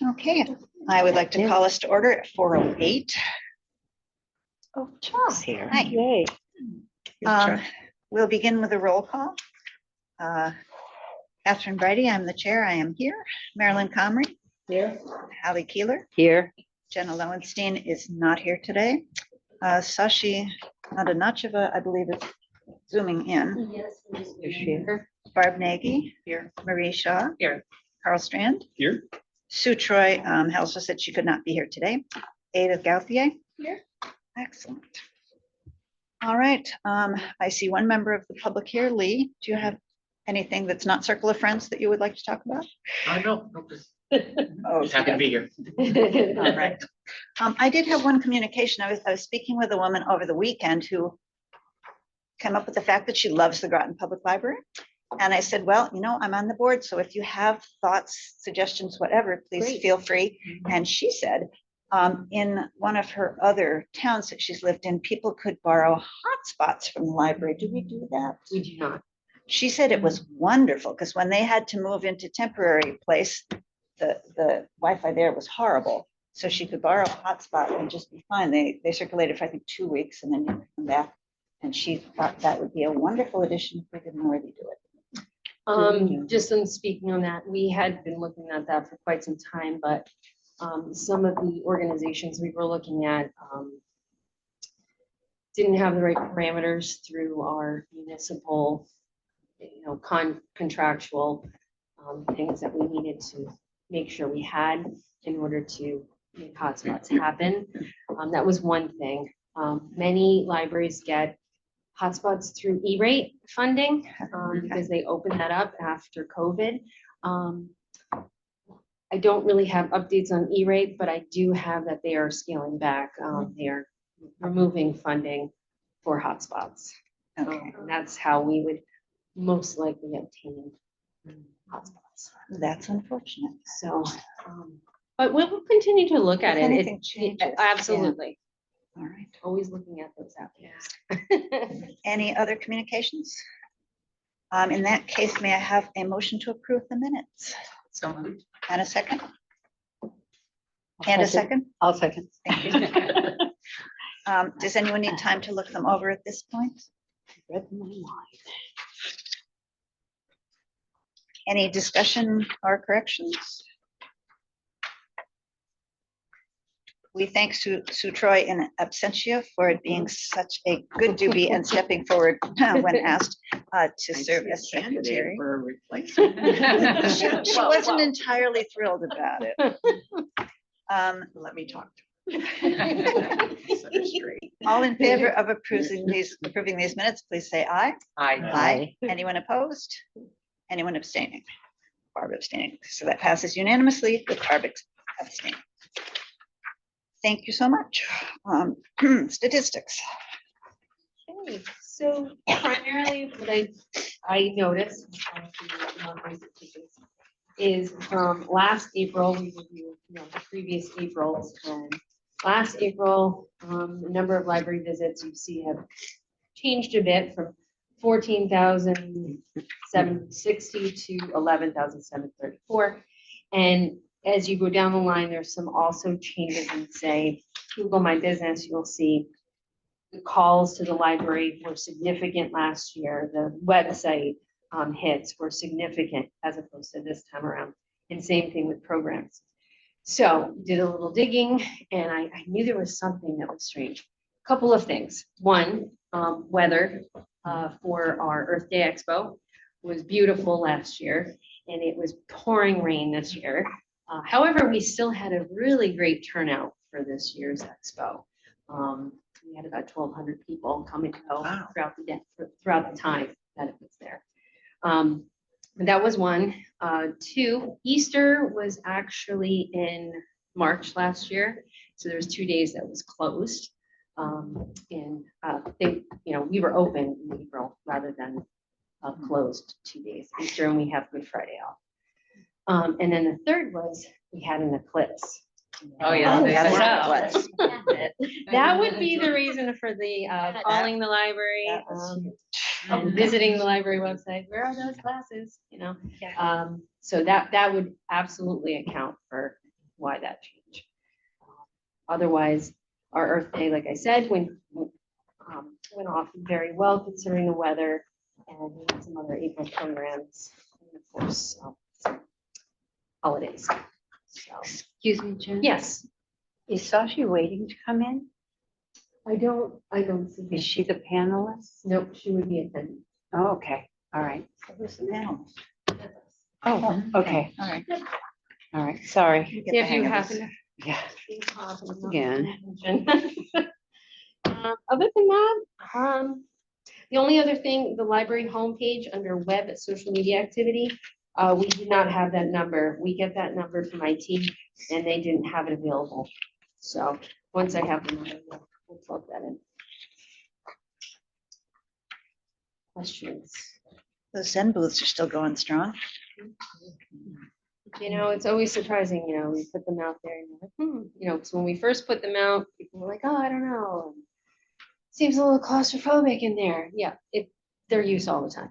Okay, I would like to call us to order at 4:08. Oh, Charles here. Hi. Yay. We'll begin with a roll call. Catherine Brady, I'm the chair. I am here. Marilyn Comrie. Here. Hallie Keeler. Here. Jenna Lowenstein is not here today. Sashi Nadanacheva, I believe, is zooming in. Yes. Here. Barb Nagy. Here. Marie Shaw. Here. Carl Strand. Here. Sue Troy also said she could not be here today. Ada Gauthier. Here. Excellent. All right. I see one member of the public here. Lee, do you have anything that's not Circle of Friends that you would like to talk about? No, Oh, just happy to be here. all right. I did have one communication. I was speaking with a woman over the weekend who came up with the fact that she loves the Groton Public Library. And I said, well, you know, I'm on the board, so if you have thoughts, suggestions, whatever, please Great. feel free. And she said, in one of her other towns that she's lived in, people could borrow hotspots from the library. Do we do that? We do not. She said it was wonderful because when they had to move into temporary place, the Wi-Fi there was horrible. So she could borrow a hotspot and just be fine. They circulated for, I think, 2 weeks and then you could come back. And she thought that would be a wonderful addition if we didn't already do it. Just in speaking on that, we had been looking at that for quite some time, but some of the organizations we were looking at didn't have the right parameters through our municipal, contractual things that we needed to make sure we had in order to make hotspots happen. That was one thing. Many libraries get hotspots through E-rate funding because they opened that up after COVID. I don't really have updates on E-rate, but I do have that they are scaling back. They are removing funding for hotspots. Okay, And that's how we would most likely obtain hotspots. that's unfortunate. So, but we'll continue to look at If it. anything changes, yeah. Absolutely. All right. Always looking at those avenues. Any other communications? In that case, may I have a motion to approve the minutes? So moved. And a second? And a second? I'll second. Thank you. Does anyone need time to look them over at this point? Read my mind. Any discussion or corrections? We thank Sue Troy in absentia for it being such a good doobie and stepping forward when asked to serve as secretary. For a replacement. She wasn't entirely thrilled about it. Let me talk to her. Set her straight. All in favor of approving these minutes, please say aye. Aye. Anyone opposed? Anyone abstaining? Barb abstaining. So that passes unanimously with Barb abstaining. Thank you so much. Statistics. Okay, so primarily what I noticed is last April, we reviewed the previous Aprils, and last April, the number of library visits you see have changed a bit from 14,760 to 11,734. And as you go down the line, there's some also changes in, say, Google My Business. You'll see the calls to the library were significant last year. The website hits were significant as opposed to this time around. And same thing with programs. So did a little digging, and I knew there was something that was strange. A couple of things. One, weather for our Earth Day Expo was beautiful last year, and it was pouring rain this year. However, we still had a really great turnout for this year's expo. We had about 1,200 people come and go throughout the day, throughout the time that it was there. That was one. Two, Easter was actually in March last year, so there's 2 days that was closed. And we were open in April rather than closed 2 days Easter, and we have Good Friday off. And then the third was we had an eclipse. Oh, yeah. That would be the reason for the calling the library, That was and visiting the library website. Where are those classes? So that would absolutely account for why that change. Otherwise, our Earth Day, like I said, went off very well considering the weather, and we had some other April programs, and of course, some holidays. So, Excuse me, Jen. yes, Is Sashi waiting to come in? I don't see. Is she the panelist? Nope, she would be attending. Oh, okay, all right. So who's the panelist? Oh, okay, All right. all right, sorry. You get the If you hang of happen this. to Yeah. Again. Other than that, the only other thing, the library homepage under web social media activity, we did not have that number. We get that number from IT and they didn't have it available. So once I have the number, we'll plug that in. Questions? Those Zen booths are still going strong. You know, it's always surprising, you know, we put them out there and you're like, you know, so when we first put them out, people were like, oh, I don't know. Seems a little claustrophobic in there. Yeah, they're used all the time.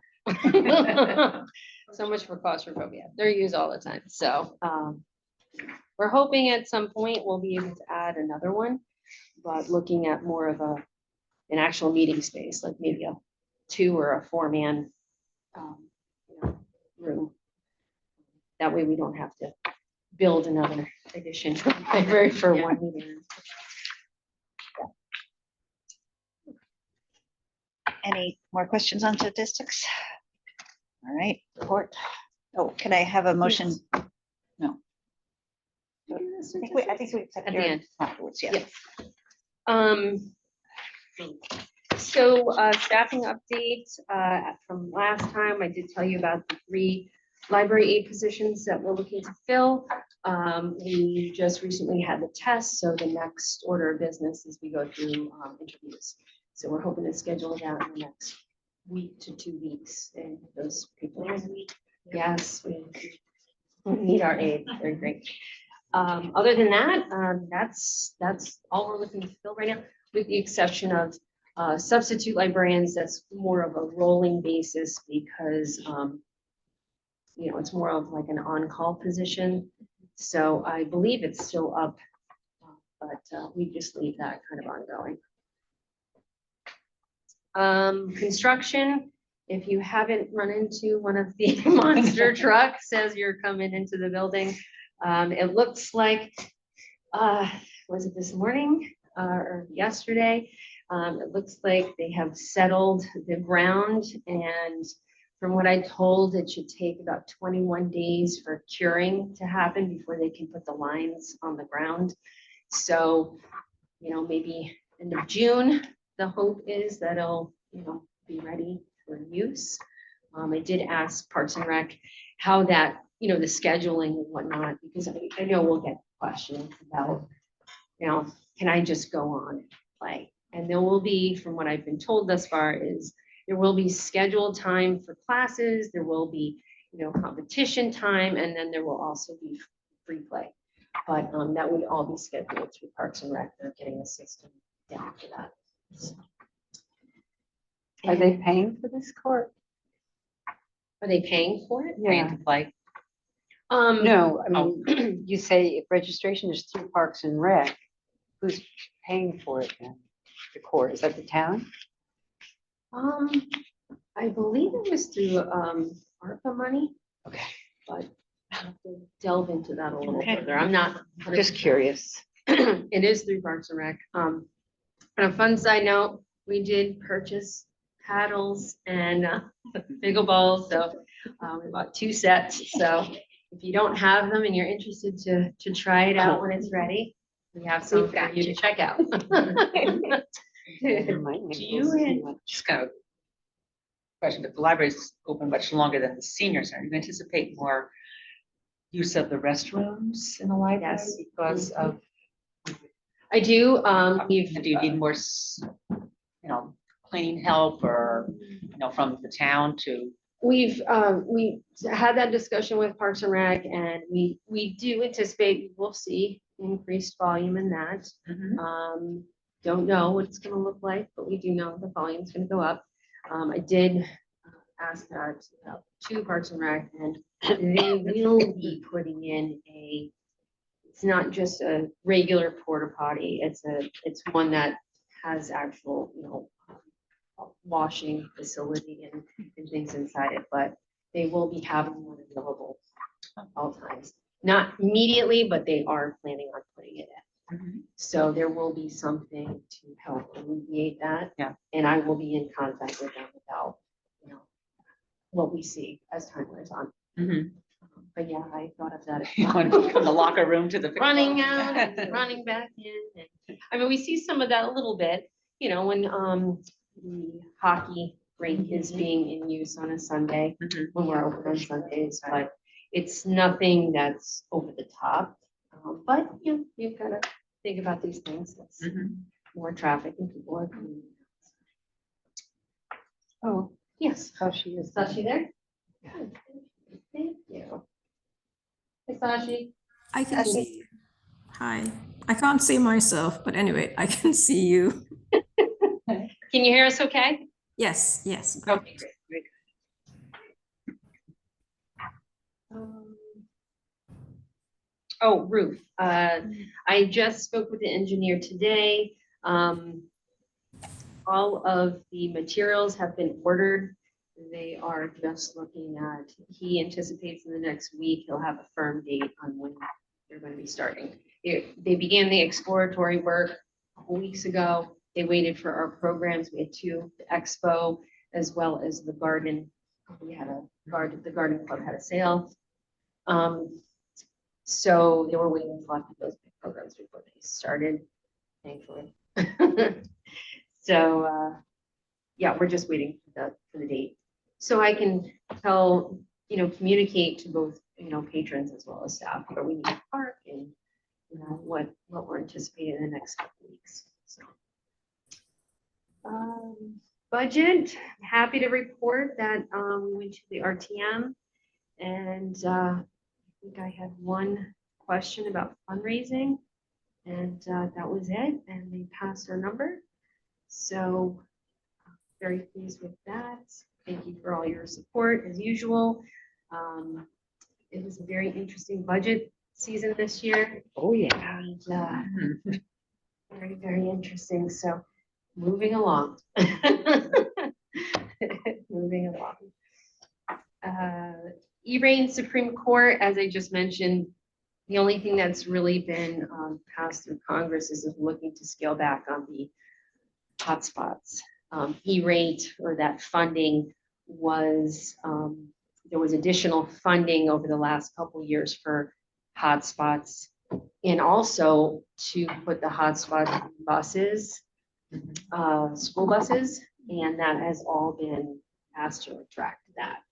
So much for claustrophobia. They're used all the time. So we're hoping at some point we'll be able to add another one, but looking at more of an actual meeting space, like maybe a 2 or a 4-man room. That way we don't have to build another addition to the library for one meeting. Any more questions on statistics? All right, report. Oh, can I have a motion? No. I think we accept At the your end. afterwards, yeah. Yes. So staffing update from last time, I did tell you about the 3 library aide positions that we're looking to fill. We just recently had the test, so the next order of business is we go through interviews. So we're hoping to schedule that in the next week to 2 weeks, and those people. Yes, we need our aid. They're great. Other than that, that's all we're looking to fill right now, with the exception of substitute librarians. That's more of a rolling basis because you know, it's more of like an on-call position. So I believe it's still up, but we just leave that kind of ongoing. Construction, if you haven't run into one of the monster trucks as you're coming into the building, it looks like, was it this morning or yesterday? It looks like they have settled the ground, and from what I told, it should take about 21 days for curing to happen before they can put the lines on the ground. So, you know, maybe end of June, the hope is that it'll, you know, be ready for use. I did ask Parks and Rec how that, you know, the scheduling and whatnot, because I know we'll get questions about, you know, can I just go on and play? And there will be, from what I've been told thus far, is there will be scheduled time for classes, there will be, you know, competition time, and then there will also be free play. But that would all be scheduled through Parks and Rec. They're getting a system down for that. So. Are they paying for this court? Are they paying for it? Yeah. to play. No, I mean, you say if registration is through Parks and Rec, who's paying for it then? The court, is that the town? I believe it was through ARPA money, Okay, but I have to delve into that a little Okay. further. I'm not just curious. It is through Parks and Rec. On a fun side note, we did purchase paddles and pickleballs, so we bought 2 sets. So if you don't have them and you're interested to try it out when it's ready, we have some for you to check out. Do you, just kind of question, but the library's open much longer than the senior center. You anticipate more use of the restrooms in the library Yes. because of, I do. do you need more, you know, cleaning help or, you know, from the town to? We had that discussion with Parks and Rec, and we do anticipate we'll see increased volume in that. Don't know what it's going to look like, but we do know the volume is going to go up. I did ask that to Parks and Rec, and they will be putting in a it's not just a regular porta potty, it's one that has actual, washing facility and things inside it, but they will be having one available at all times. Not immediately, but they are planning on putting it in. Mhm. So there will be something to help alleviate that. Yeah. And I will be in contact with them about, what we see as time wears on. Mhm. But yeah, I thought of that. You want to go from the locker room to the. Running out, and running back in. I mean, we see some of that a little bit, when the hockey rink is being in use on a Sunday, Mhm. when we're open on Sundays, but it's nothing that's over the top. But you've got to think about these things. It's Mhm. more traffic and people are coming. Oh, Yes. Sashi is. Sashi there? Good. Thank you. Hey, Sashi. I can Sashi. see you. Hi. I can't see myself, but anyway, I can see you. Can you hear us okay? Yes, yes. Okay, great. Oh, roof. I just spoke with the engineer today. All of the materials have been ordered. They are just looking at, he anticipates in the next week, he'll have a firm date on when they're going to be starting. They began the exploratory work a couple weeks ago. They waited for our programs. We had two, the expo, as well as the garden. We had the garden club had a sale. So they were waiting for those big programs before they started, thankfully. So yeah, we're just waiting for the date. So I can tell, communicate to both, patrons as well as staff where we need to park and, what we're anticipating in the next couple of weeks. So. Budget, happy to report that we went to the RTM and I think I had one question about fundraising and that was it. And they passed our number. So very pleased with that. Thank you for all your support as usual. It was a very interesting budget season this year. Oh, yeah. And Mhm. very, very interesting. So moving along. Moving along. E-Reign Supreme Court, as I just mentioned, the only thing that's really been passed through Congress is looking to scale back on the hotspots. E-rate or that funding was, there was additional funding over the last couple of years for hotspots and also to put the hotspot buses, school buses, and that has all been asked to retract that.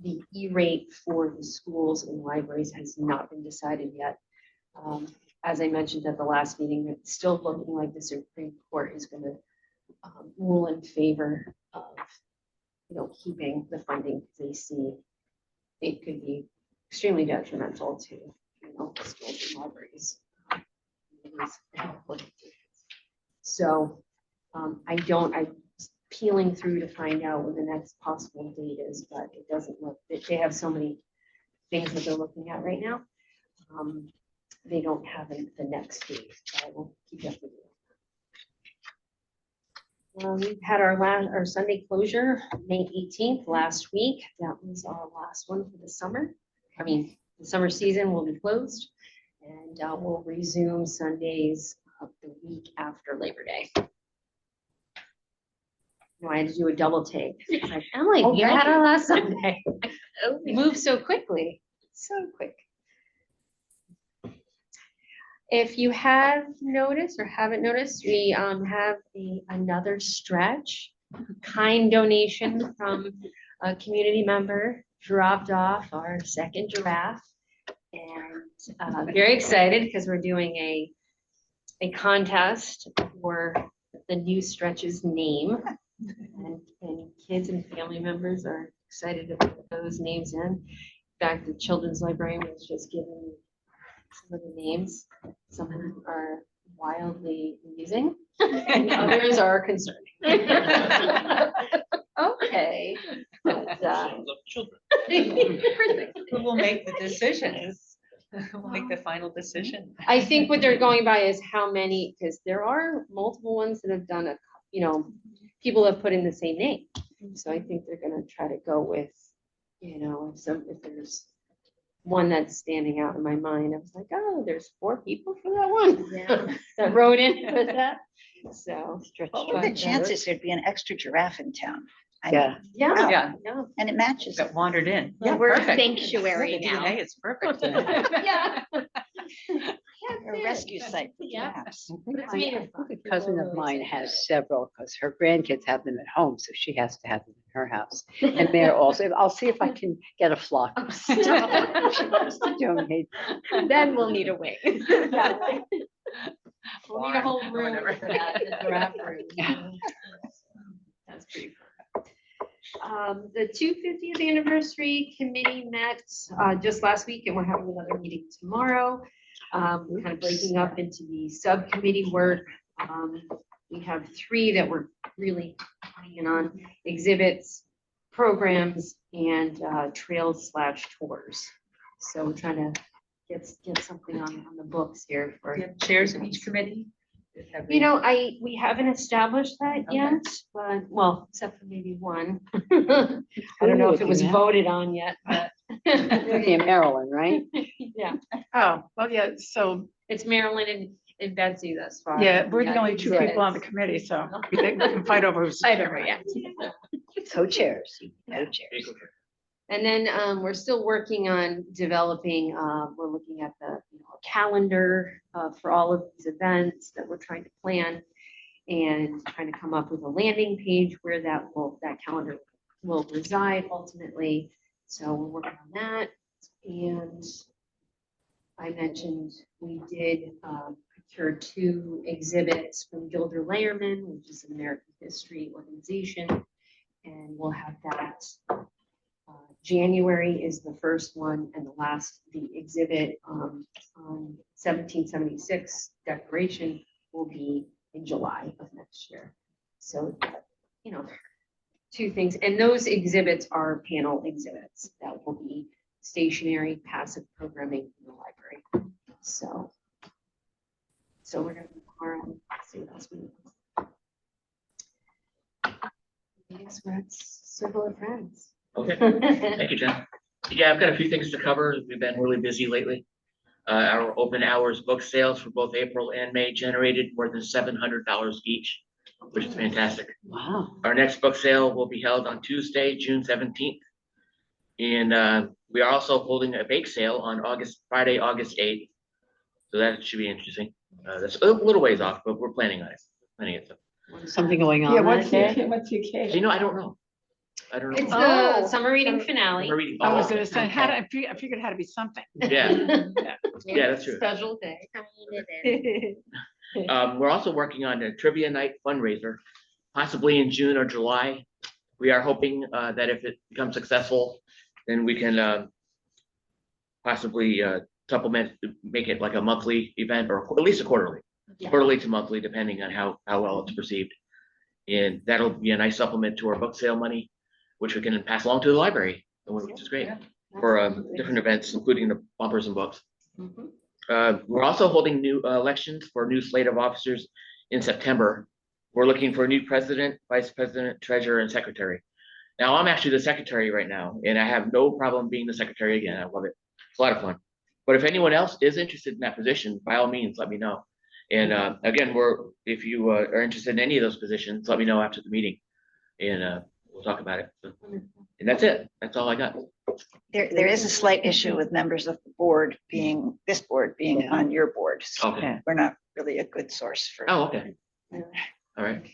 The E-rate for the schools and libraries has not been decided yet. As I mentioned at the last meeting, it's still looking like the Supreme Court is going to rule in favor of, keeping the funding because they see it could be extremely detrimental to, schools and libraries. So I'm peeling through to find out what the next possible date is, but it doesn't look, they have so many things that they're looking at right now. They don't have the next date, so I will keep up with you. We had our Sunday closure, May 18th, last week. That was our last one for the summer. I mean, the summer season will be closed and we'll resume Sundays of the week after Labor Day. I had to do a double take. It's like, Emily, you had our last Sunday. Moved so quickly, so quick. If you have noticed or haven't noticed, we have another stretch, kind donation from a community member, dropped off our second giraffe. And very excited because we're doing a contest for the new stretch's name. And kids and family members are excited to put those names in. In fact, the children's librarian was just giving some of the names. Some of them are wildly amusing, and others are concerning. Okay. But, Who will make the decisions? We'll make the final decision. I think what they're going by is how many, because there are multiple ones that have done people have put in the same name. So I think they're gonna try to go with, if there's one that's standing out in my mind, I was like, oh, there's 4 people for that one. That wrote in for that, so. What were the chances there'd be an extra giraffe in town? I Yeah. mean, Yeah. Yeah, Yeah. and it matches. that wandered in. Yeah, Yeah, we're a perfect. sanctuary Yeah, the now. DNA is perfect. Yeah. Or a rescue site for Yeah. giraffes. It's made of A cousin of mine has several because her grandkids have them at home, so she has to have them in her house. And they're also, I'll see if I can get a flock. She wants to donate. Then we'll need a wing. We'll need a whole Barn or room whatever. for that, the giraffe room. That's pretty cool. The 250th anniversary committee met just last week, and we're having another meeting tomorrow. Kind of breaking up into the subcommittee work. We have 3 that we're really hanging on: exhibits, programs, and trails/tours. So we're trying to get something on the books here for. Do you have chairs of each committee? We haven't established that Okay. yet, but, well, except for maybe one. I don't know if it was voted on yet, but. You're in Maryland, right? Yeah, Oh, well, yeah, so, it's Marilyn and Betsy thus far. yeah, we're the only 2 Yeah. people on the committee, so we can fight over who's. Fight over, yeah. Co-chairs. Co-chairs. And then we're still working on developing, we're looking at the calendar for all of these events that we're trying to plan, and trying to come up with a landing page where that calendar will reside ultimately. So we're working on that. And I mentioned we did procure 2 exhibits from Gilder Lehrman, which is an American history organization, and we'll have that. January is the first one, and the exhibit on 1776 Declaration will be in July of next year. So, 2 things, and those exhibits are panel exhibits that will be stationary, passive programming in the library. So we're gonna see what else we need. I guess we're at Circle of Friends. Okay, thank you, Jen. Yeah, I've got a few things to cover. We've been really busy lately. Our open hours book sales for both April and May generated more than $700 each, which is fantastic. Wow. Our next book sale will be held on Tuesday, June 17th. And we are also holding a bake sale on Friday, August 8th. So that should be interesting. That's a little ways off, but we're planning on it. Something going on Yeah, that day? what's the occasion? You know, I don't know. It's Oh. the summer reading finale. We're reading- I was oh, gonna okay. say, I figured it had to be something. Yeah, yeah, that's true. Special day. We're also working on a trivia night fundraiser, possibly in June or July. We are hoping that if it becomes successful, then we can possibly supplement, make it like a monthly event, or at least a quarterly to monthly, depending on how well it's perceived. And that'll be a nice supplement to our book sale money, which we can pass along to the library, which is great for different events, including the bumpers and books. We're also holding new elections for a new slate of officers in September. We're looking for a new president, vice president, treasurer, and secretary. Now, I'm actually the secretary right now, and I have no problem being the secretary again. I love it. It's a lot of fun. But if anyone else is interested in that position, by all means, let me know. And again, if you are interested in any of those positions, let me know after the meeting, and we'll talk about it. And that's it. That's all I got. There is a slight issue with members of the board this board being Yeah. on your board. So Okay. we're not really a good source for. Oh, okay. All right.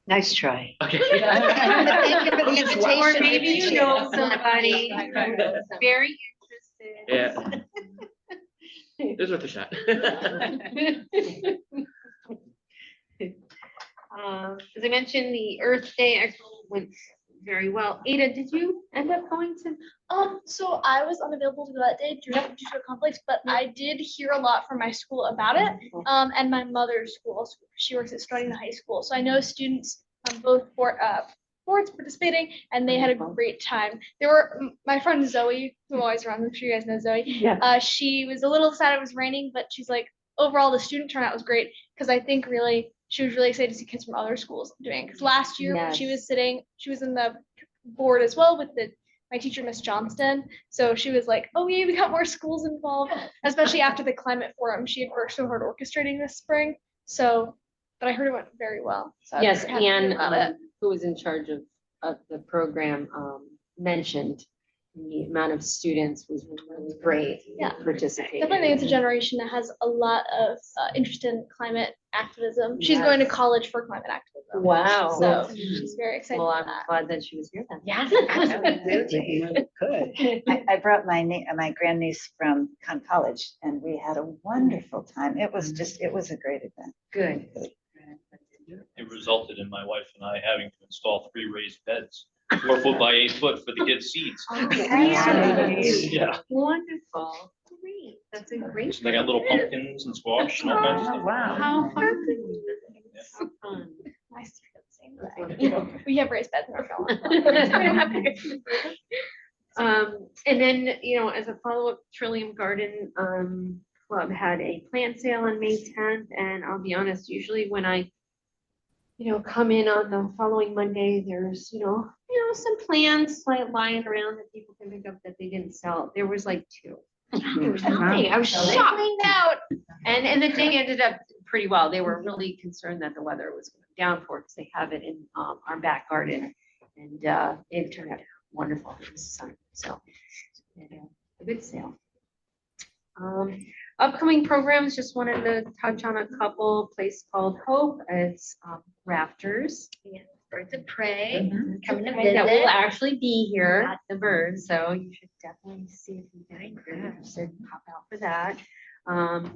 Nice try. Okay. Thank you for the Or invitation. maybe you know somebody very interested. Yeah. It was worth a shot. As I mentioned, the Earth Day Expo went very well. Ada, did you end up going to? So I was unavailable to go that day due to a conflict, but I did hear a lot from my school about it. And my mother's school, she works at starting the high school. So I know students from both boards participating, and they had a great time. There were my friend Zoe, who always runs. I'm sure you guys know Zoe. Yeah. She was a little sad it was raining, but she's like, overall the student turnout was great because I think really she was really excited to see kids from other schools doing it. Because last year when she was sitting, she was in the board as well with my teacher, Miss Johnston. So she was like, oh yeah, we got more schools involved, especially after the climate forum. She had worked so hard orchestrating this spring. So, but I heard it went very well. So I was Yes, very happy Anne, about it. who was in charge of the program, mentioned the amount of students was really great. Yeah. Participating. Definitely think it's a generation that has a lot of interest in climate activism. She's going to college for climate activism. Wow. So she's very excited Well, for I'm that. glad that she was here then. Yes, Absolutely. Good. I brought my grandniece from college and we had a wonderful time. It was a great event. Good. It resulted in my wife and I having to install 3 raised beds, 4 foot by 8 foot for the kids' seats. Yeah, Wonderful. Great. That's a great. so they got little pumpkins and squash and all kinds of Oh, stuff. wow. How fun. How fun. Nice to feel the same way. We have raised beds in our family. And then, as a follow-up, Trillium Garden Club had a plant sale on May 10th, and I'll be honest, usually when I, come in on the following Monday, there's, some plants like lying around that people can pick up that they didn't sell. There was like 2. There was nothing. I was shocked. out. And the thing ended up pretty well. They were really concerned that the weather was going down for it because they have it in our back garden, and it turned out wonderful. It was sun, so a good sale. Upcoming programs, just wanted to touch on a couple. Place called Hope. It's Rafters. Birds of Prey. Mhm. Coming to That will visit. actually be here, the birds, so you should definitely see if you can. So pop out for that.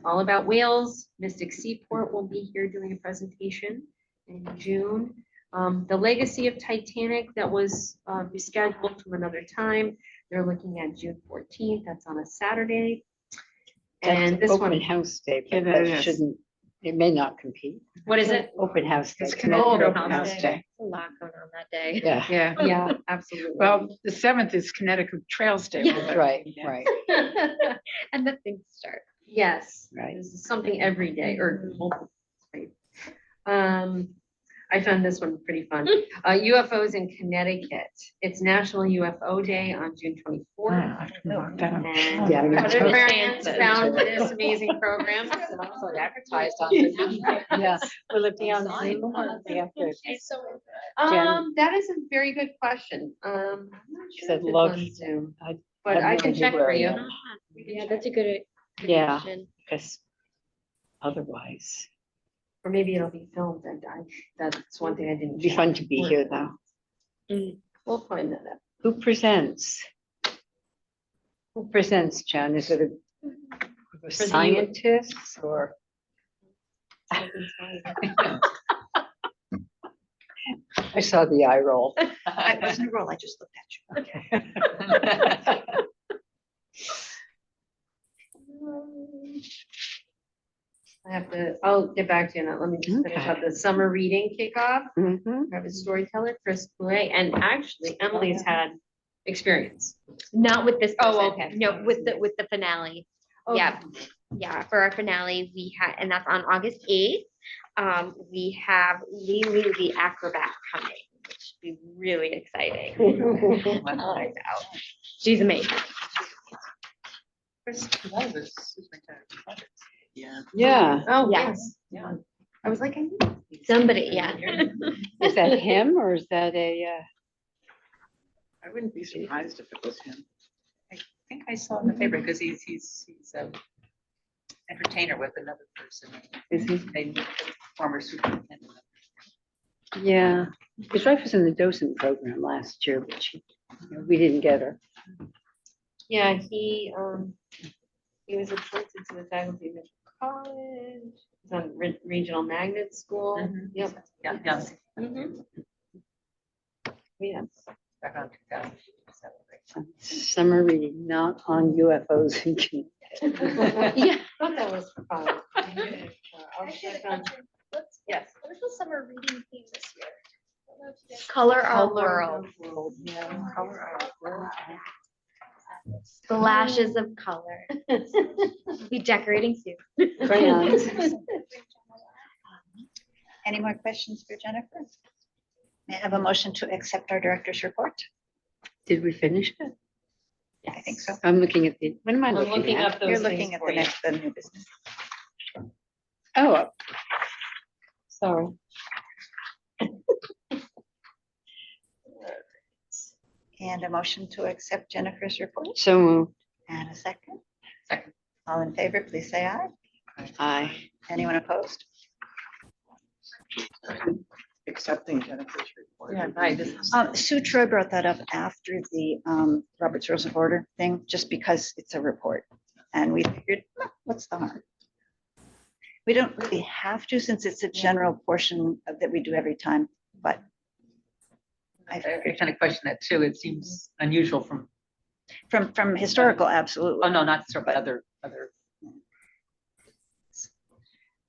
All About Wales, Mystic Seaport will be here doing a presentation in June. The Legacy of Titanic that was rescheduled to another time. They're looking at June 14th. That's on a Saturday. And That's this one, open house day, Yeah, but that that is. shouldn't, it may not compete. what is it? Open house day. It's Connecticut Open Open House House Day. A lot going on that day. Yeah, Yeah. Yeah, absolutely. Well, the 7th is Connecticut Trails Day. Yeah. right, Yeah. right, And the things start. Yes. right. There's something every day or multiple. Right. I found this one pretty fun. UFOs in Connecticut. It's National UFO Day on June 24th. Wow, I can mark that on. And Yeah, I'm gonna one of check. the parents found this amazing program. So it advertised on the. Yeah, will it be on Zoom or they have to? She's so into it. That is a very good question. I'm not sure Said if it's look. on Zoom, I but have I no can idea check where for I you. am. Yeah, that's a good Yeah. question. Because otherwise, Or maybe it'll be filmed and that's one thing I didn't. it'd be check. fun to be here though. We'll find that out. Who presents? Who presents, Jen? Is it a scientist or? I saw the eye roll. I wasn't a roll, I just looked at you. I'll get back to you on that. Let me just finish up the summer reading kickoff. Mhm. I have a storyteller, Chris Boulay, and actually Emily's had experience. Not with this Oh, person. okay. No, with the finale. Yeah. Yeah, for our finale, we had, and that's on August 8th. We have Lulu the acrobat coming, which should be really exciting. She's amazing. Yeah. Yeah, Oh, Yeah. yes. Yeah. I was like, I knew. Somebody, yeah. is that him or is that a, I wouldn't be surprised if it was him. I think I saw in the paper because he's a entertainer with another person. is he? They moved the former superintendent. Yeah, his wife was in the docent program last year, but we didn't get her. Yeah, he was appointed to the faculty of Mitchell College. He's on Regional Magnet School. Mhm. Yep. Yeah, yeah. Mhm. Yes. Back on 2007. Summer reading, not on UFOs and Connecticut. Yeah, I thought that was fun. I'll Actually, check the on- question, what's Yes. what is the summer reading theme this year? Color our Color world. world. Splashes of color. Be decorating soon. Crayons. Any more questions for Jennifer? May I have a motion to accept our director's report? Did we finish it? Yeah, I think so. I'm looking at the, what am I I'm looking looking at? up those You're things looking at for the you. next, the new business. Oh, Sorry. And a motion to accept Jennifer's report so moved. and a second. Second. All in favor, please say aye. Aye. Anyone opposed? Accepting Jennifer's report. Yeah, right. Sue Troy brought that up after the Robert's Rules of Order thing, just because it's a report. And we figured, what's the harm? We don't really have to, since it's a general portion that we do every time, but I I kind of question that too. It seems unusual from, from historical, absolutely. oh, no, not sort of other.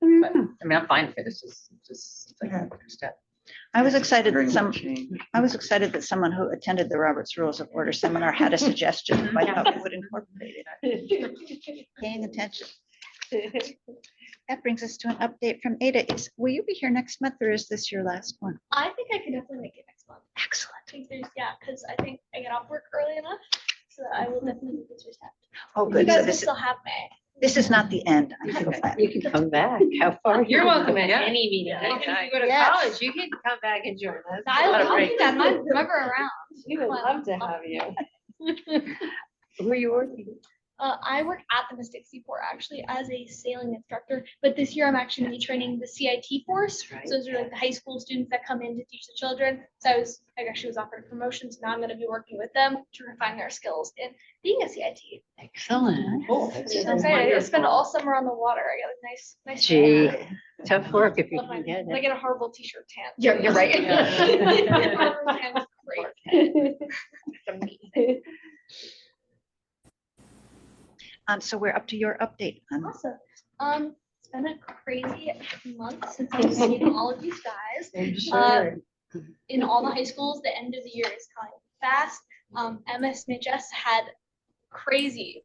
Mm-hmm. But, I mean, I'm fine with it. It's just like a step. I was excited Very that much change. I was excited that someone who attended the Robert's Rules of Order seminar had a suggestion. I thought we would incorporate it. Paying attention. That brings us to an update from Ada. Will you be here next month, or is this your last one? I think I could definitely make it next month. Excellent. I think there's, yeah, because I think I get off work early enough, so that I will definitely be this weekend. Oh, You good. So guys will this, still have me. this is not the end. I'm so glad. You can come back. How far? You're welcome at Yeah. any meeting. Yeah. Even if you go to Yes. college, you can come back and join us. I'll do that. I'm never around. We would love to have you. Who are you working? I work at the Mystic Seaport actually as a sailing instructor, but this year I'm actually gonna be training the CIT force. Right. So those are like the high school students that come in to teach the children. So I actually was offered a promotion, so now I'm gonna be working with them to refine their skills in being a CIT. Excellent. So I'm excited. I spend all summer on the water. I got a nice. Gee, tan. tough work if you Love can my- get I it. get a horrible t-shirt tan. You're right. Harvard tan is great. It's amazing. So we're up to your update on Awesome. It's been a crazy month since I've seen all of these guys. In all the high schools, the end of the year is coming fast. MSMHS had crazy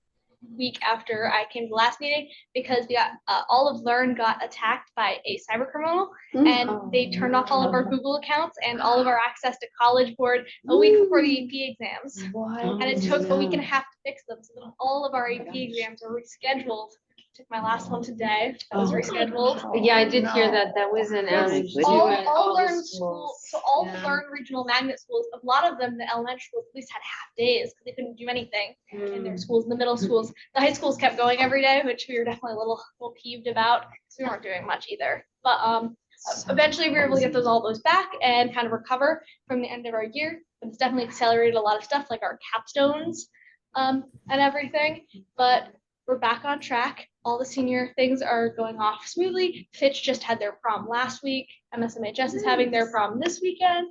week after I came to the last meeting because we got all of Learn got attacked by a cyber criminal, and they turned off all of our Google accounts and all of our access to College Board a week before the AP exams. And it took a week and a half to fix them. So then all of our AP exams are rescheduled. Took my last one today. That was rescheduled. Yeah, I did hear that. That was an outage. too at All the Learn schools, so all the Yeah. Learn regional magnet schools, a lot of them, the elementary schools at least had half days because they couldn't do anything in their schools. In the middle schools, the high schools kept going every day, which we were definitely a little peeved about because we weren't doing much either. But eventually we were able to get all those back and kind of recover from the end of our year. But it's definitely accelerated a lot of stuff like our capstones and everything. But we're back on track. All the senior things are going off smoothly. Fitch just had their prom last week. MSMHS is having their prom this weekend.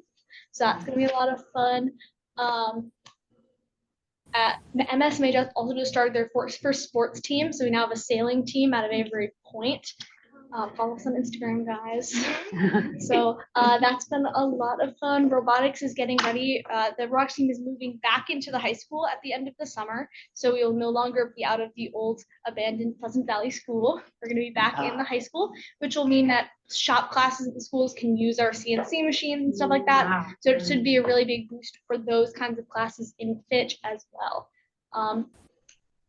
So that's gonna be a lot of fun. MSMHS also just started their first sports team. So we now have a sailing team out of Avery Point. Follow us on Instagram, guys. So that's been a lot of fun. Robotics is getting ready. The robotics team is moving back into the high school at the end of the summer. So we will no longer be out of the old abandoned Pleasant Valley School. We're going to be back in the high school, which will mean that shop classes at the schools can use our CNC machines and stuff like that. So it should be a really big boost for those kinds of classes in Fitch as well.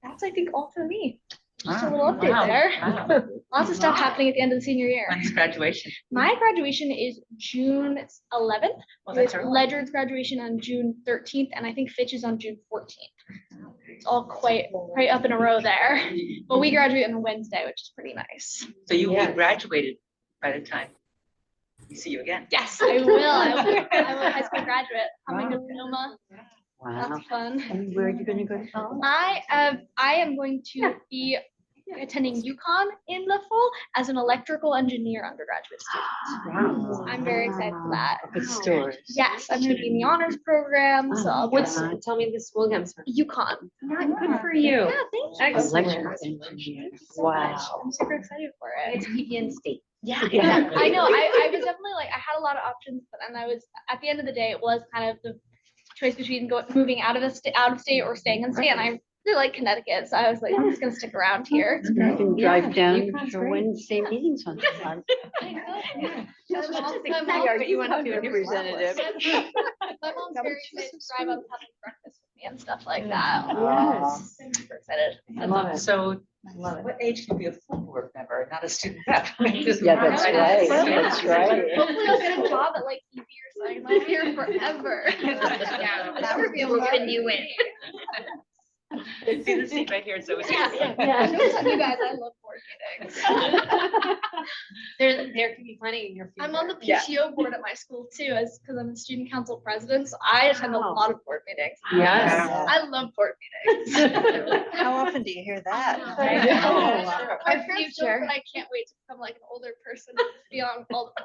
That's, I think, all for me. Just a little update Wow. there. Wow. Lots of stuff happening at the end of the senior year. When's graduation? My graduation is June 11th. Well, that's with early. Ledger's graduation on June 13th, and I think Fitch is on June 14th. It's all quite right up in a row there. But we graduate on a Wednesday, which is pretty nice. So you will Yes. be graduated by the time we see you again. Yes, I will. I'm a high school graduate. Coming to Sonoma. Wow. That's fun. And where are you gonna go to college? I am going to be attending UConn in the fall as an electrical engineer undergraduate student. Wow. I'm very excited for that. Good story. Yes, I'm going to be in the honors program. So Oh, what's God. Tell me the school again. Sorry. UConn? Good for you. Yeah, thank you. Excellent. Electrical engineer. So much. Wow. I'm super excited for it. It's PPN State. Yeah. I know, I was definitely like, I had a lot of options, but then I was, at the end of the day, it was kind of the choice between moving out of state or staying in state, and I really like Connecticut, so I was like, I'm just gonna stick around here. You can drive down UConn's for great. Wednesday meetings on time. You want to do a representative. My mom's very excited to drive up and have breakfast with me and stuff like that. Yes. I'm super excited. I love it. So what age can be a full board member, not a student rep? Just Yeah, that's right. right. That's right. Hopefully I'll get a job at like EB or something, I'm here forever. Yeah, That would be a roping you in. See the seat right here, so it's. Yeah. Show some you guys, I love board meetings. There can be plenty in your future. I'm on the PTO board at my school too, because I'm the student council president, so I attend a lot of board meetings. Yes. I love board meetings. How often do you hear that? I know. My parents joke that I can't wait to become like an older person and be on all the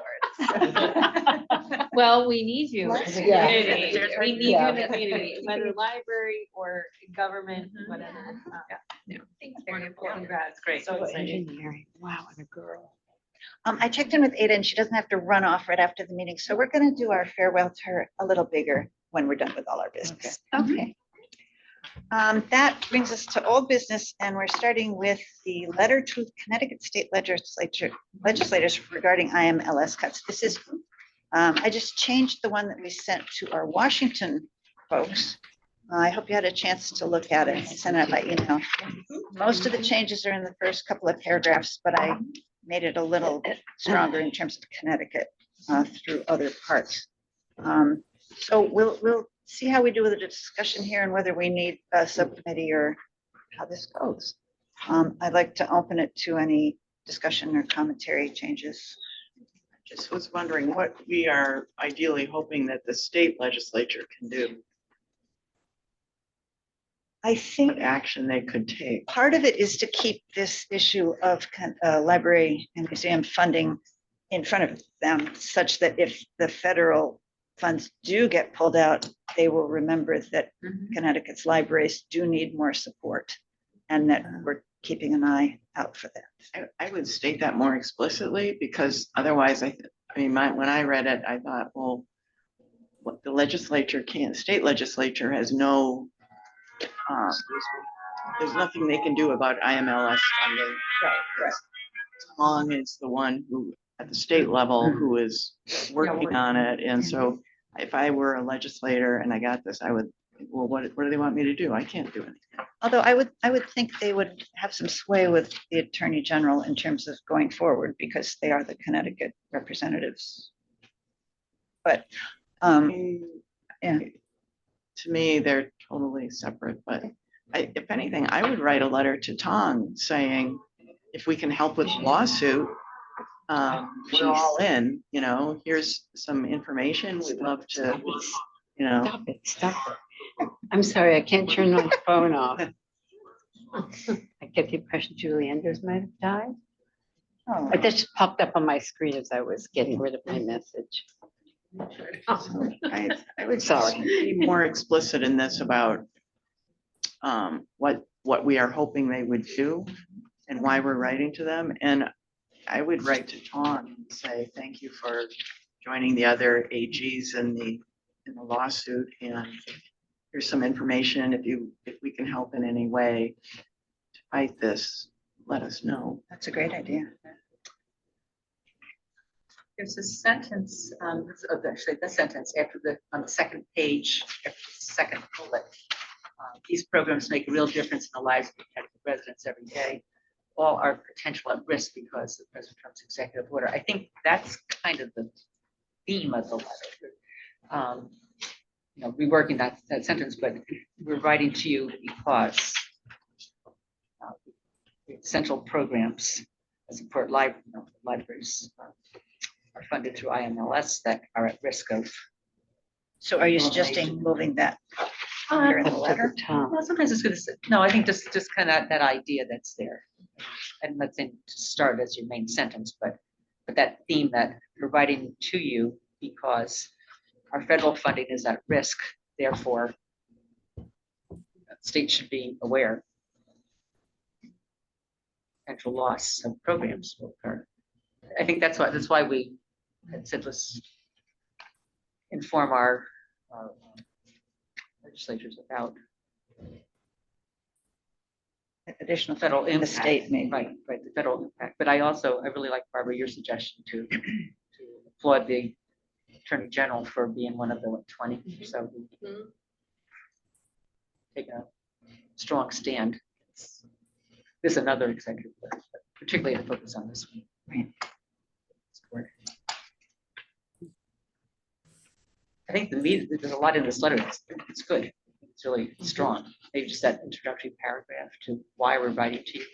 boards. Well, we need you as a Yeah. community. Yeah. We need you in the community, whether library or government, whatever. Thanks, Very important. Congrats. Great. So excited. Engineering, wow, and a girl. I checked in with Ada and she doesn't have to run off right after the meeting. So we're going to do our farewell to her a little bigger when we're done with all our business. Okay. That brings us to old business, and we're starting with the letter to Connecticut State legislators regarding IMLS cuts. This is, I just changed the one that we sent to our Washington folks. I hope you had a chance to look at it. I sent it by email. Most of the changes are in the first couple of paragraphs, but I made it a little stronger in terms of Connecticut through other parts. So we'll see how we do with the discussion here and whether we need a subcommittee or how this goes. I'd like to open it to any discussion or commentary changes. Just was wondering what we are ideally hoping that the state legislature can do, I think what action they could take. part of it is to keep this issue of library and museum funding in front of them, such that if the federal funds do get pulled out, they will remember that Connecticut's libraries do need more support and that we're keeping an eye out for that. I would state that more explicitly, because otherwise when I read it, I thought, well, what the legislature can't, state legislature has no, there's nothing they can do about IMLS funding. Right. Long is the one who, at the state level, who is working on it. And so if I were a legislator and I got this, I would, well, what do they want me to do? I can't do anything. Although I would think they would have some sway with the Attorney General in terms of going forward, because they are the Connecticut representatives. But yeah. To me, they're totally separate, but if anything, I would write a letter to Tom saying, if we can help with the lawsuit, we're all in, here's some information. We'd love to, Stop it. I'm sorry, I can't turn my phone off. I get the impression Julie Andrews might have died. Oh, But that just popped up on my screen as I was getting rid of my message. I would Sorry. be more explicit in this about what we are hoping they would do and why we're writing to them. And I would write to Tom and say, thank you for joining the other AGs in the lawsuit. And here's some information. If we can help in any way to fight this, let us know. that's a great idea. There's a sentence, actually the sentence on the second page, after the second bullet. These programs make a real difference in the lives of Connecticut residents every day. All are potential at risk because of President Trump's executive order. I think that's kind of the theme of the letter. Reworking that sentence, but we're writing to you because the essential programs that support libraries are funded through IMLS that are at risk of. So are you suggesting moving that here in the letter? Well, sometimes it's good to say, no, I think just kind of that idea that's there. And let's say to start as your main sentence, but that theme that we're writing to you because our federal funding is at risk, therefore states should be aware potential loss of programs will occur. I think that's why we had said let's inform our legislatures about Additional federal in the impact. state maybe. Right, the federal impact. But I really like, Barbara, your suggestion to applaud the Attorney General for being one of the 20 or so who take a strong stand. This is another executive, but particularly to focus on this one. Right. Support. I think there's a lot in this letter. It's good. It's really strong. Maybe just that introductory paragraph to why we're writing to you.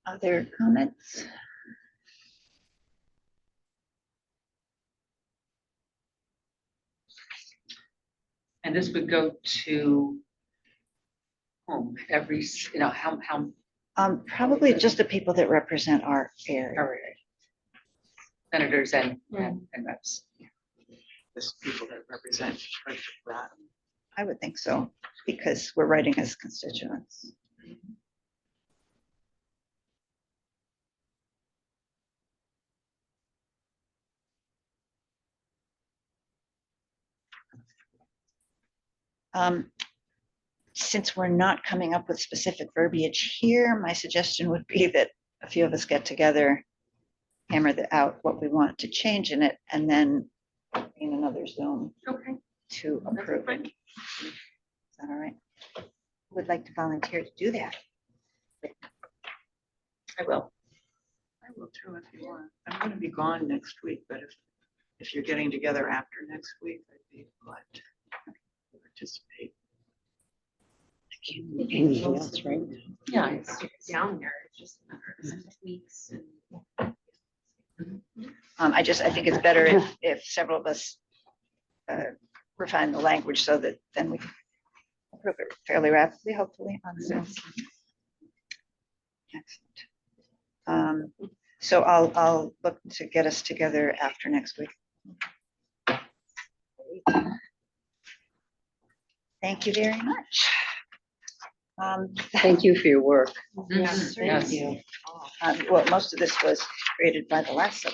Other comments? And this would go to whom? How Probably just the people that represent our area. our senators and reps. This people that represent Groton. I would think so, because we're writing as constituents. Since we're not coming up with specific verbiage here, my suggestion would be that a few of us get together, hammer out what we want to change in it, and then in another Zoom Okay. to approve it. Is that all right? Who would like to volunteer to do that? I will. I will too if you want. I'm going to be gone next week, but if you're getting together after next week, I'd be glad to participate. Anything else, right? Yeah. It's down there, it's just a matter of 6 weeks. I think it's better if several of us refine the language so that then we can approve it fairly rapidly, hopefully on Zoom. Excellent. So I'll look to get us together after next week. Thank you very much. Thank you for your work. Yes. Thank you. Well, most of this was created by the last sub.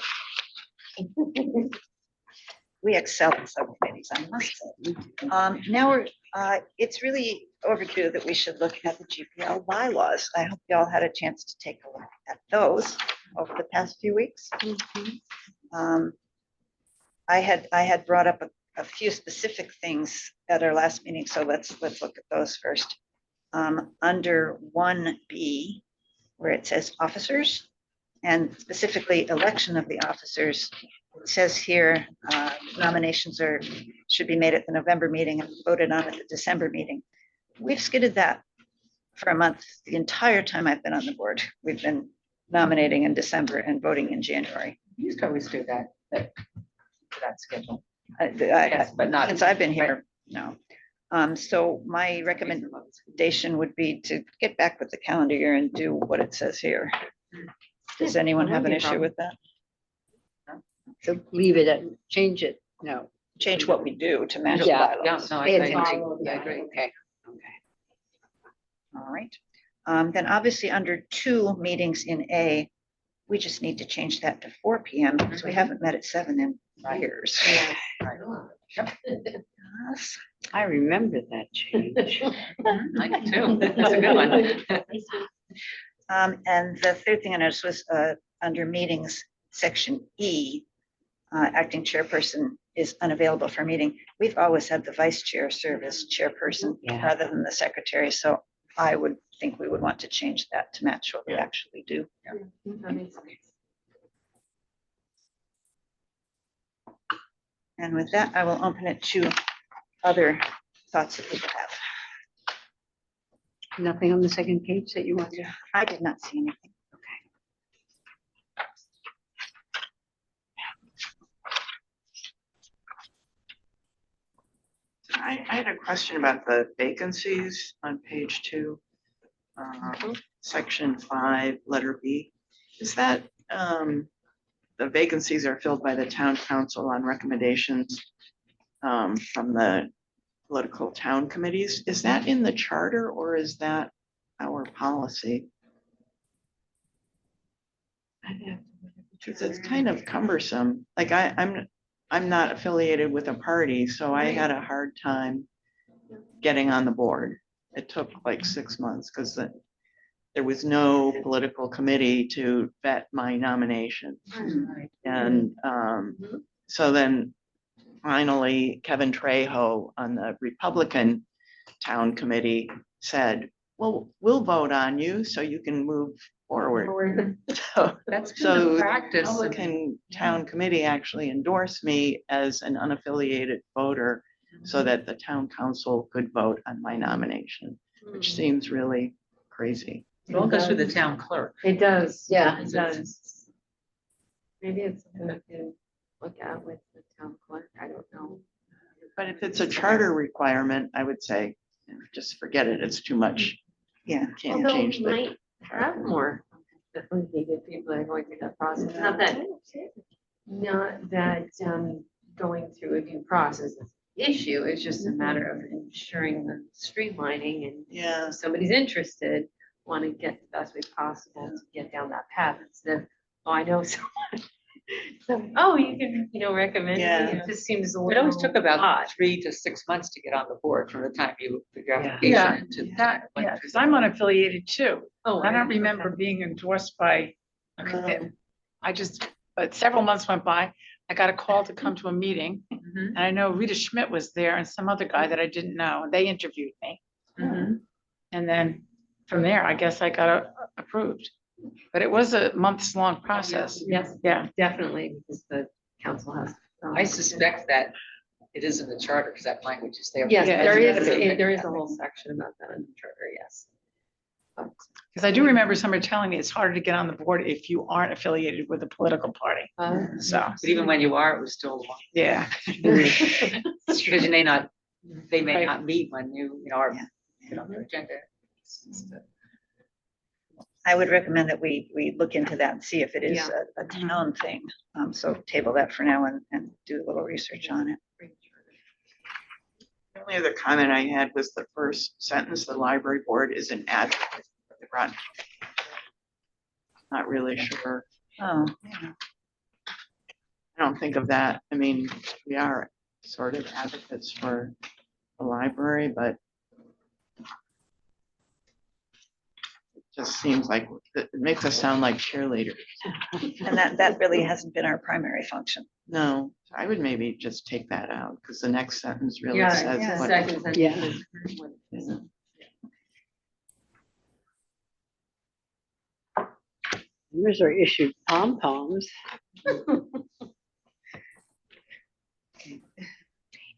We excel in subcommittees, I must say. Now it's really overdue that we should look at the GPL bylaws. I hope you all had a chance to take a look at those over the past few weeks. I had brought up a few specific things at our last meeting, so let's look at those first. Under 1B, where it says officers, and specifically election of the officers, it says here nominations should be made at the November meeting and voted on at the December meeting. We've skidded that for a month. The entire time I've been on the board, we've been nominating in December and voting in January. You used to always do that schedule. Yes, but not since I've been here, no. So my recommendation would be to get back with the calendar year and do what it says here. Does anyone have an issue with that? So leave it and change it. No. Change what we do to match the Yeah, bylaws. no, I Pay agree. attention. I agree. Okay. All right. Then obviously under 2 meetings in A, we just need to change that to 4 p.m. because we haven't met at 7 in years. Yes. I remember that change. I do too. That's a good one. And the third thing I noticed was under meetings, section E, acting chairperson is unavailable for meeting. We've always had the vice chair serve as chairperson Yeah. rather than the secretary. So I would think we would want to change that to match what we actually do. That makes sense. And with that, I will open it to other thoughts that people have. Nothing on the second page that you want to? I did not see anything. I had a question about the vacancies on page 2, section 5, letter B. Is that the vacancies are filled by the town council on recommendations from the political town committees. Is that in the charter or is that our policy? Because it's kind of cumbersome. Like I'm not affiliated with a party, so I had a hard time getting on the board. It took like 6 months because there was no political committee to vet my nomination. And so then finally Kevin Trejo on the Republican town committee said, well, we'll vote on you so you can move forward. So That's been so the the practice. Republican town committee actually endorsed me as an unaffiliated voter so that the town council could vote on my nomination, which seems really crazy. It all goes through the town clerk. It does. Yeah. It does. Maybe it's something to look at with the town clerk. I don't know. But if it's a charter requirement, I would say, just forget it. It's too much. Yeah. Can't Although change we the. might have more affiliated people that are going through that process. Not that going through a due process is an issue. It's just a matter of ensuring the streamlining and Yeah. if somebody's interested, want to get the best way possible to get down that path instead of, oh, I know someone. So, oh, you can, recommend me. Yeah. It just seems a It little always took about odd. 3 to 6 months to get on the board from the time you put your Yeah. application Yeah, into. That, yeah, because I'm unaffiliated too. Oh, I don't okay. remember being endorsed by a committee. But several months went by. I got a call to come to a meeting. Mhm, And I know Rita Schmidt was there and some other guy that I didn't know. And they interviewed me. mhm. And then from there, I guess I got approved. But it was a months long process. Yes, Yeah. definitely, because the council has. I suspect that it is in the charter because that language is there. Yes, Yeah, there it's- is, there is a whole section about that in the charter, yes. Because I do remember somebody telling me it's harder to get on the board if you aren't affiliated with a political party. So, But even when you are, it was still, yeah. because they may not Right. meet when are, Yeah. on their agenda. It's just, I would recommend that we look into that and see if it is Yeah. a town thing. So table that for now and do a little research on it. The only other comment I had was the first sentence, the library board is an advocate for the Groton. Not really sure. Oh, yeah. I don't think of that. I mean, we are sort of advocates for the library, but it just seems like it makes us sound like cheerleaders. And that really hasn't been our primary function. No, I would maybe just take that out because the next sentence really Yeah, says yeah. what. second sentence Yeah. is what it is. Members are issued pom-poms.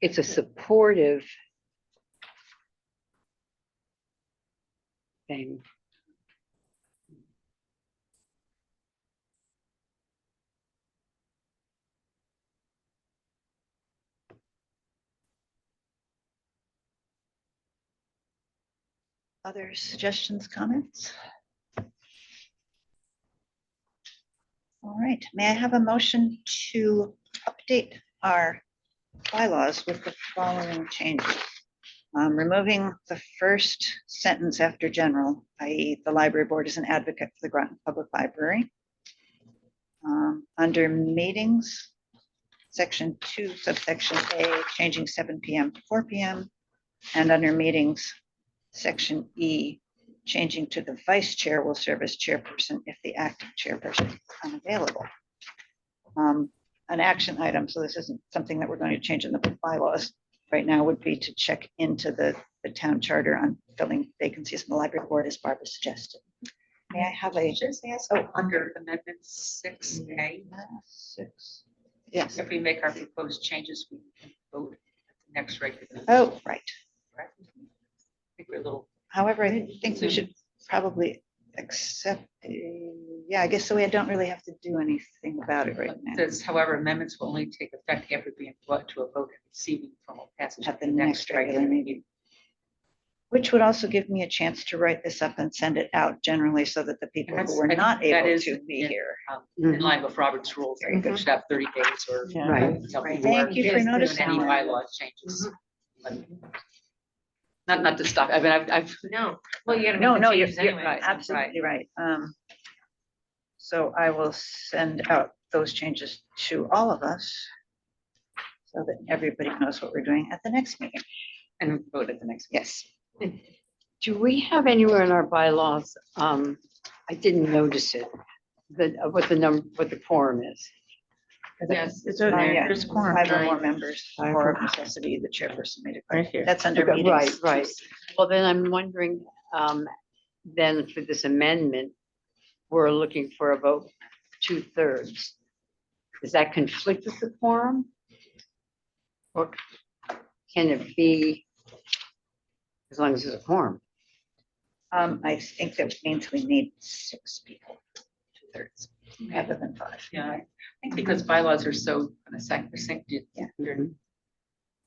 It's a supportive thing. Other suggestions, comments? All right, may I have a motion to update our bylaws with the following changes? Removing the first sentence after general, i.e. the library board is an advocate for the Groton Public Library. Under meetings, section 2, subsection A, changing 7 p.m. to 4 p.m. And under meetings, section E, changing to the vice chair will serve as chairperson if the active chairperson is unavailable. An action item, so this isn't something that we're going to change in the bylaws right now, would be to check into the town charter on filling vacancies in the library board as Barbara suggested. May I have a Just ask, under amendment 6A, 6? Yes. if we make our proposed changes, we can vote at the next regular. meeting, Oh, right. correct? I think we're a little. However, I think we should probably accept, yeah, I guess so. We don't really have to do anything about it right now. Says, however, amendments will only take effect after being brought to a vote and receiving formal passage At the next regular meeting. Which would also give me a chance to write this up and send it out generally so that the people that's- who were I think not that able is to be in- here. In line with Robert's rules, I think it should have 30 days or. Yeah. Right. tell Right. people Thank you for doing noticing Any that. bylaws changes. But not to stop, I mean, I've. No, well, you gotta No, make no, the you're changes anyway. right. absolutely right. So I will send out those changes to all of us so that everybody knows what we're doing at the next meeting. And vote at the next. Yes. Do we have anywhere in our bylaws, I didn't notice it, what the quorum is? Yes, It's there. yeah, There's quorum. 5 or more members, Five or or- of necessity, the chairperson made it Right clear. here. That's under Okay, meetings. right. Well, then I'm wondering, then for this amendment, we're looking for a vote 2/3. Does that conflict with the quorum? Or can it be as long as there's a quorum? I think that means we need 6 people, 2/3, rather than 5. Yeah, I think because bylaws are so kind of succinct, Yeah. you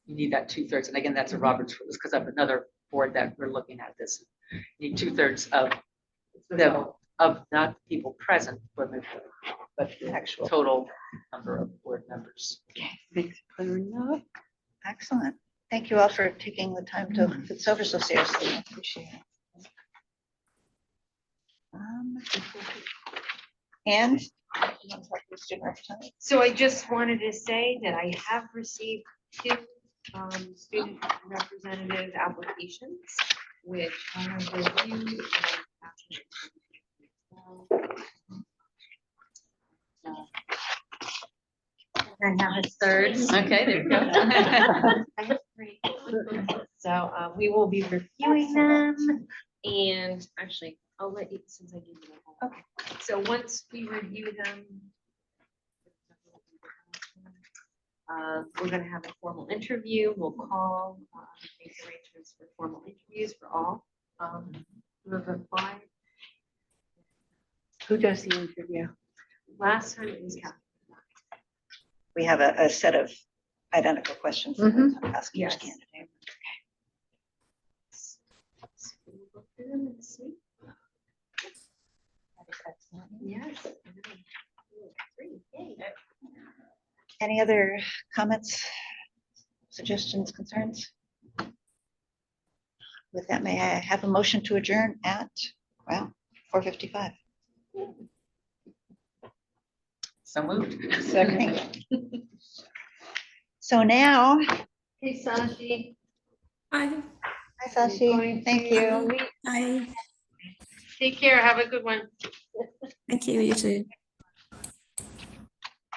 need that 2/3, and again, that's a Robert's rules, because of another board that we're looking at this. You need 2/3 of not people present, but the actual total number of board members. Okay, makes it clear enough. Excellent. Thank you all for taking the time to look this over so seriously. I appreciate it. And you want to talk to the student representative? So I just wanted to say that I have received 2 student representative applications, which I have reviewed. And now it's third. Okay, there you go. I have 3. So we will be reviewing them, and actually, I'll let you, since I gave you the whole. Okay. So once we review them, we're gonna have a formal interview. We'll call, make arrangements for formal interviews for all who have applied. Who does the interview? Last time it was Kathy. We have a set of identical questions that we ask each Yes. candidate. We'll go through them and see. Yes. Great, yay. Any other comments, suggestions, concerns? With that, may I have a motion to adjourn at, well, 4:55? So moved. Second. So now, Hey, Sashi. Hi, hi Sashi, thank you. hi, Take care. Have a good one. thank you, you too.